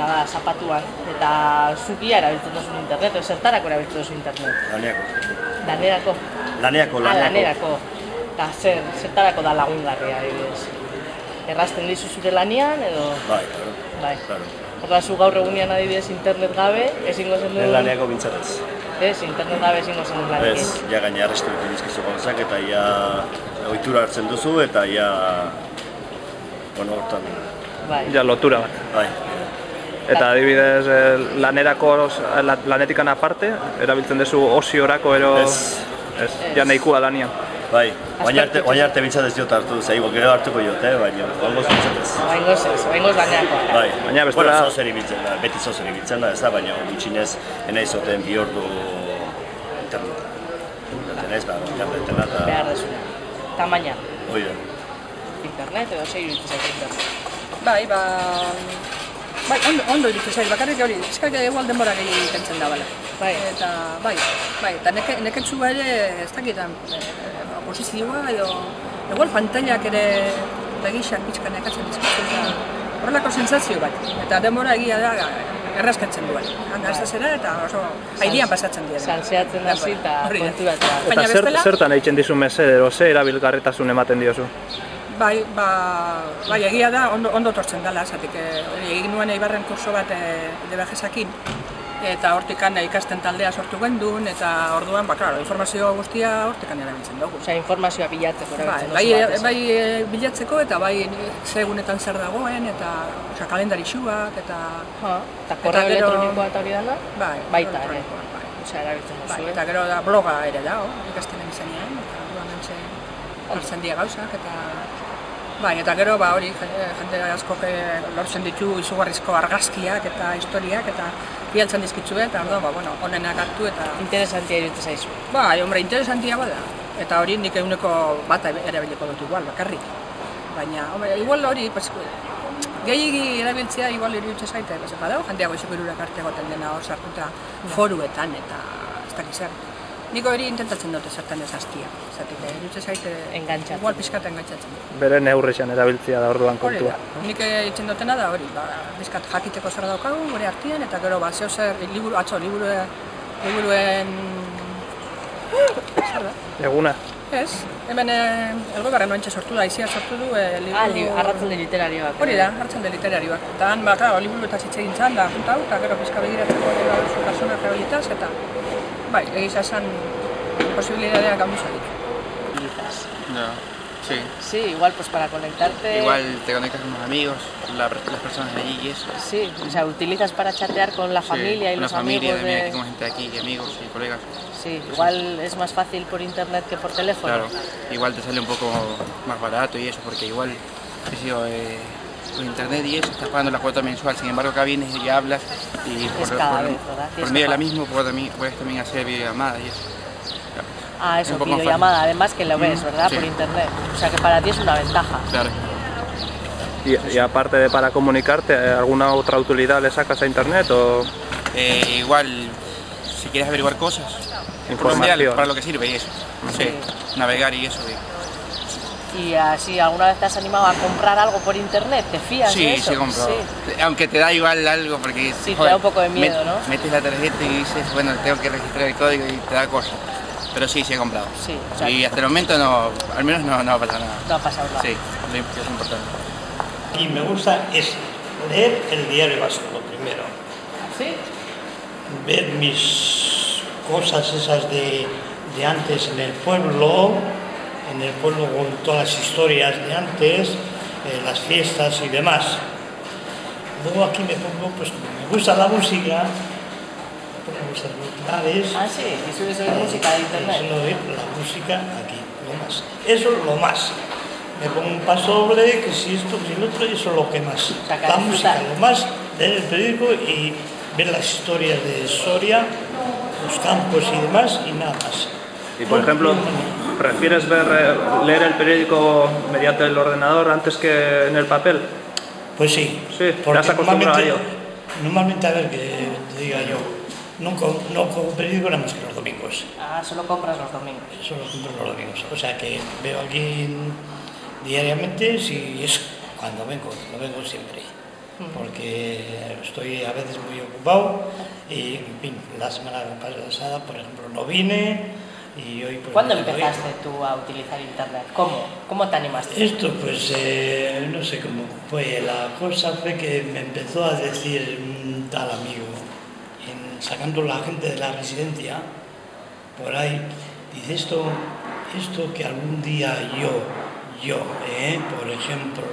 da zapatuan, eta zukia erabiltzen duzun internet, zertarako erabiltzen duzun internet? Lanerako. Lanerako? Lanerako. Eta zertarako da lagungarria, adibidez? Errazten dizu zure lanian, edo? Bai. Horra zu gaur egunean adibidez internet gabe, ezingo zen duen? Lanerako bintzatez. Ez, internet gabe ezingo zen duen lanekin. Ez, ja gaina arrestu dut dizkizu gauzak, eta ja ohitura hartzen duzu, eta ja... Bueno, hortan... Ja, lotura bat. Bai. Eta adibidez, lanetikan aparte, erabiltzen duzu osiorako ero... Ez. Ja nahikua lanian. Bai, baina arte bintzatez diot hartu, zaigo, gero hartuko jot, baina oangoz bintzatez. Oangoz lanerako. Bai, baina bestela... Beti zozeri bintzen da, ez da, baina gutxinez, enaizoten bi ordu internet. Enaiz, behar desuna. Tamaina? Hoi da. Internet edo zei iruditzen zaitu internet? Bai, ondo iruditzen zaitu, bakarrik hori, eskak egual denbora gehi kentzen da, bale. Eta, eta neketzu ere, ez dakitan, posizioa edo, egual pantailak ere begixak pixka nekatzen dizkizu, eta horrelako sensazio bat, eta denbora egia da errazkatzen duen. Gaztazera eta oso airean pasatzen dira. Salseatzen hasi eta konturatzea. Eta zertan egiten dizu mesedero, ze erabilgarritasun ematen diozu? Bai, egia da, ondo tortzen dela, zatik egin nuen Eibarren kurso bat DBGesakin, eta hortikan ikasten taldea sortu gendun, eta orduan, klaro, informazio guztia hortikan erabiltzen dugu. Osea, informazioa bilatzeko erabiltzen dugu. Bai, bilatzeko, eta bai segunetan zer dagoen, eta kalendarixuak, eta... Eta korreo elektronikoa eta hori dana? Baita ere. Osea, erabiltzen duzu. Eta gero da bloga ere da, ikasten egin eta orduan hartzen dira gauzak, eta... Bai, eta gero hori jende asko lortzen ditu izugarrizko argazkiak eta historiak eta bialtzen dizkitzue eta honenak hartu eta... Interesantia iruditzen zaizu. Bai, interesantia bada. Eta hori nik eguneko bat erabiliko dut igual, bakarrik. Baina, igual hori, gehiagi erabiltzea igual iruditzen zaite, badao, jendeago izukirurak arte goten dena hor sartuta foruetan eta ez dakiz zer. Niko hori intentatzen dute zertan ez hastia, zatik, iruditzen zaite igual pixkat engantzatzen. Bere neurrexan erabiltzea da orduan kontua. Nik itzen dutena da hori, pixkat jakiteko zer daukagu, gure artean, eta gero zeo zer, liburuen... Zer da? Eguna? Ez, hemen elgoibarren ointxe sortu da, izia sortu du Arratzalde literarioak. Hori da, arratzalde literarioak. Eta han, liburuetaz hitz egin zan da, juntau, eta gero pixka begiratzeko zu personak horietaz, eta... Bai, egiza esan posibilitateak handu zadik. No, sí. Sí, igual pues para conectarte... Igual te conectas con los amigos, las personas de allí y eso. Sí, o sea, utilizas para chatear con la familia y los amigos de... Familia, tengo gente aquí, amigos y colegas. Sí, igual es más fácil por internet que por teléfono. Claro, igual te sale un poco más barato y eso, porque igual, por internet y eso, estás pagando la cuota mensual, sin embargo acá vienes y hablas y por medio de la misma puedes también hacer videollamada y eso. Ah, eso, videollamada, además que lo ves, ¿verdad? Sí. Por internet. O sea que para ti es una ventaja. Claro. Y aparte de para comunicarte, ¿alguna otra utilidad le sacas a internet o...? Igual, si quieres averiguar cosas, información, para lo que sirve y eso, no sé, navegar y eso. ¿Y así alguna vez te has animado a comprar algo por internet? ¿Te fías de eso? Sí, he comprado. Sí. Aunque te da igual algo porque... Sí, te da un poco de miedo, ¿no? Metes la tarjeta y dices, bueno, tengo que registrar el código y te da cosa. Pero sí, he comprado. Sí, o sea, y hasta el momento no, al menos no ha pasado nada. No ha pasado nada. Sí, es importante. Y me gusta es leer el diario vasco, lo primero. ¿Sí? Ver mis cosas esas de antes en el pueblo con todas las historias de antes, las fiestas y demás. Luego aquí me pongo, pues me gusta la música, me gustan los canales. Ah, sí, y subes oír música de internet. Suelo oír la música aquí, lo más. Eso es lo más. Me pongo un paso doble, que si esto, que si lo otro, eso es lo que más. O sea, la música, lo más, leer el periódico y ver las historias de Soria, los campos y demás, y nada más. Y por ejemplo, ¿prefieres leer el periódico mediante el ordenador antes que en el papel? Pues sí. Sí, ¿te has acostumbrado a ello? Normalmente, a ver, que te diga yo, no compro periódico nada más que los domingos. Ah, solo compras los domingos. Solo compro los domingos. O sea que veo aquí diariamente, si es cuando vengo, lo vengo siempre. porque estoy a veces muy ocupado y, en fin, la semana pasada, por ejemplo, no vine y hoy... Pues, ¿Cuándo empezaste tú a utilizar internet? ¿Cómo te animaste? Esto, pues, no sé cómo fue. La cosa fue que me empezó a decir un tal amigo, sacando la gente de la residencia, por ahí, dice esto que algún día yo, por ejemplo,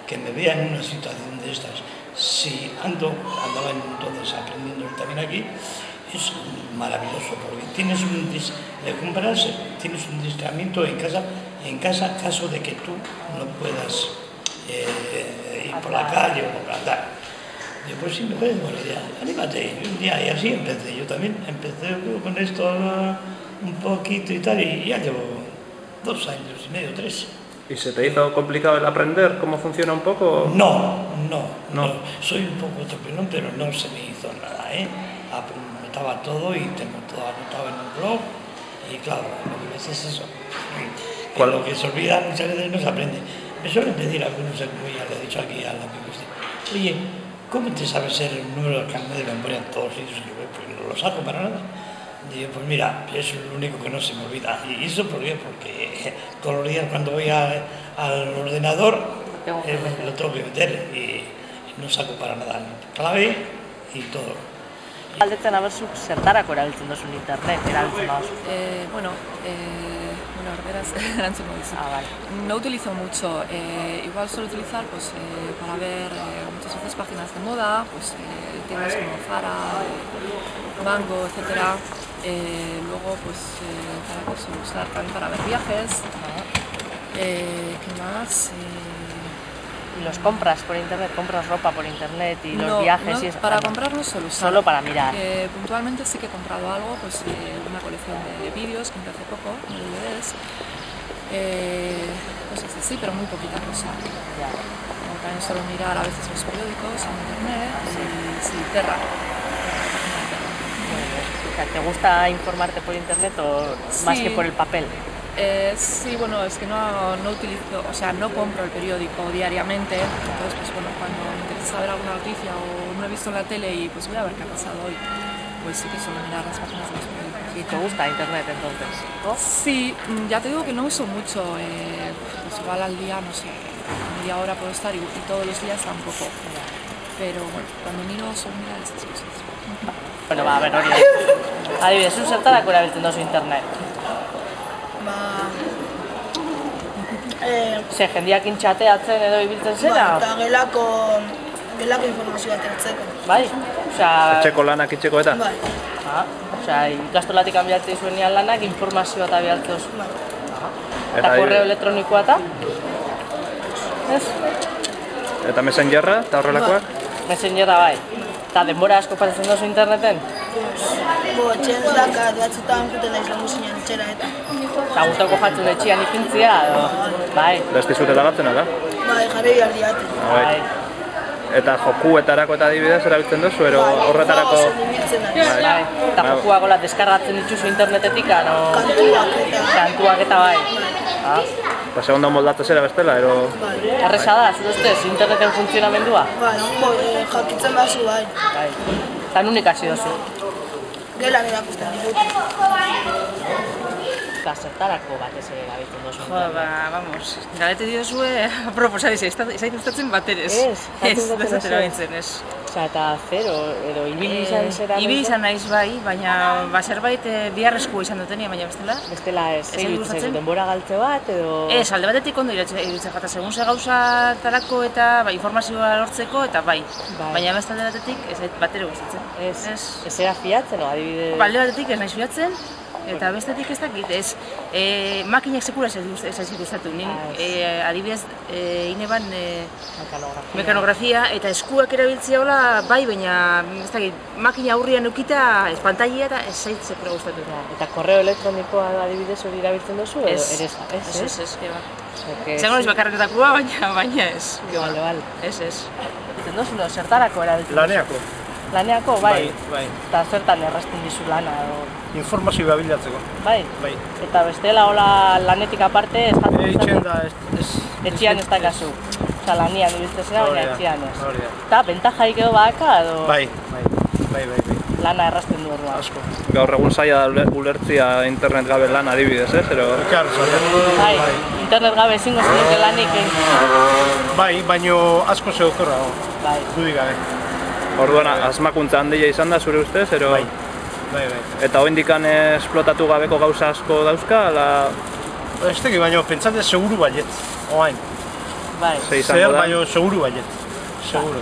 que me vea en una situación de estas, si andaba entonces aprendiendo también aquí, es maravilloso, porque tienes le compras, tienes un distractamiento en casa, caso de que tú no puedas ir por la calle o por andar. Yo, pues sí, me parece buena idea, anímate, un día, y así empecé. Yo también empecé con esto un poquito y tal, y ya llevo 2 años y medio, 3. ¿Y se te hizo complicado el aprender cómo funciona un poco? No. Soy un poco tropelón, pero no se me hizo nada, Anotaba todo y tengo todo anotado en un blog, y claro, lo que ves es eso. Que lo que se olvida muchas veces no se aprende. Me suelen pedir algunos, como ya le he dicho aquí al amigo este, oye, ¿cómo te sabes el número del carnet de memoria en todos ellos? Y yo, pues no lo saco para nada. Digo, pues mira, es lo único que no se me olvida. ¿Y eso por qué? Porque todos los días cuando voy al ordenador lo tengo que meter y no saco para nada clave y todo. Galdetzen aberzuk zertarako erabiltzen duzun internet, erabiltzen baduzu. Bueno, erderaz erantzungo dizu. Vale. No utilizo mucho, igual suelo utilizar pues, para ver muchas veces páginas de moda, pues tiendas como Zara, Mango, etc. Luego pues para que suelo usar también para ver viajes. ¿Qué más? ¿Y los compras por internet? ¿Compras ropa por internet y los No, viajes y eso? para comprar no suelo usar. Solo para mirar. Puntualmente sí que he comprado algo, pues una colección de vídeos que empecé hace poco, de DVDs. Cosas así, pero muy poquita cosa. Ya. Como también suelo mirar a veces los periódicos en internet y sí, Terra. O sea, ¿te gusta informarte por internet o más que por el papel? Sí, bueno, es que no utilizo, o sea, no compro el periódico diariamente, entonces pues bueno, cuando me interesa saber alguna noticia o no he visto en la tele y pues voy a ver qué ha pasado hoy, pues sí que suelo mirar las páginas de los periódicos. ¿Y te gusta internet entonces? ¿No? Sí, ya te digo que no uso mucho, pues igual al día, no sé, media hora puedo estar y todos los días tampoco, pero bueno, cuando miro suelo mirar esas cosas. Bueno, ba, hori. Adibidez, zertarako erabiltzen duzu internet? Ze, jendeakin txateatzen edo ibiltzen zera? Eta gelako informazioa atertzeko. Bai? Osea... Etxeko lanak itxeko eta? Bai. Osea, ikastolatik bialtzen zuenean lanak informazioa eta bialtzen duzu. Bai. Eta korreo elektronikoa eta? Ez? Eta Messengerra eta horrelakoak? Messengerra bai. Eta denbora asko pasatzen duzu interneten? Etxean dakat batzutan juten naiz langu zinen etxera eta. Eta gustoko jatzen etxean ikintzia, edo? Bai. Da ez dizutela gatzen, eta? Bai, jarri behar diaten. Bai. Eta jokuetarako eta adibidez erabiltzen duzu, ero horretarako... Bai. Eta jokuak gola deskargatzen dituzu internetetik, no? Kantuak eta bai. Eta segundan moldatzen zera bestela, ero... Erresa da, zure ustez, interneten funtzionamendua? Bai, jakitzen bazu bai. Bai. Eta nun ikasi duzu? Gelan erakusten ditut. Eta zertarako batez ere erabiltzen duzu Jo, internet? vamos, galete diozue, aproposa dize, ez zait gustatzen baterez. Ez erabiltzen, ez. Osea, eta zero, edo ibili izan zera... Ibili izan naiz bai, baina zerbait biharrezkoa izan dutenia, baina bestela. Bestela ez, iruditzen denbora galtze bat, edo... Ez, alde batetik ondo iruditzen jata, segun ze gauzatarako eta informazioa lortzeko, eta bai. Baina beste alde batetik ez batere gustatzen. Ez era fiatzen, o adibidez... Alde batetik ez naiz fiatzen, eta bestetik ez dakit, ez makinak sekura ez gustatu. Adibidez, ineban mekanografia eta eskuak erabiltzea hola, bai, baina ez dakit, makina aurrian eukita, pantaila eta ez zait sekura gustatu. Eta korreo elektronikoa adibidez hori erabiltzen duzu, edo ere ez? Ez, keba. Zengo niz bakarretetakoa, baina ez. Bale. Ez. Erabiltzen duzu, zertarako erabiltzen duzu? Laneako. Laneako, bai? Bai. Eta zertan errazten dizu lana, edo... Informazioa bilatzeko. Bai? Bai. Eta bestela hola lanetik aparte, Eitzen da, ez... Etxean ez dakazu. eta lanian ibiltzen zera, baina etxian ez. Eta bentajaik edo badaka, edo Bai. lana errazten du orduan. Asko. Gaur egun zaila da ulertzia internet gabe lan adibidez, Bai, internet gabe ezingo zenuke lanik egin. Bai, baino asko zeokorra Bai. dudik gabe. Orduan, asmakuntza handia izan da zure ustez, ero? Bai. Eta hoendikan esplotatu gabeko gauza asko dauzka, ala... Ez teki, baino pentsate seguru baiet, oain. Bai. Ze izango da? Baino seguru baiet, seguru.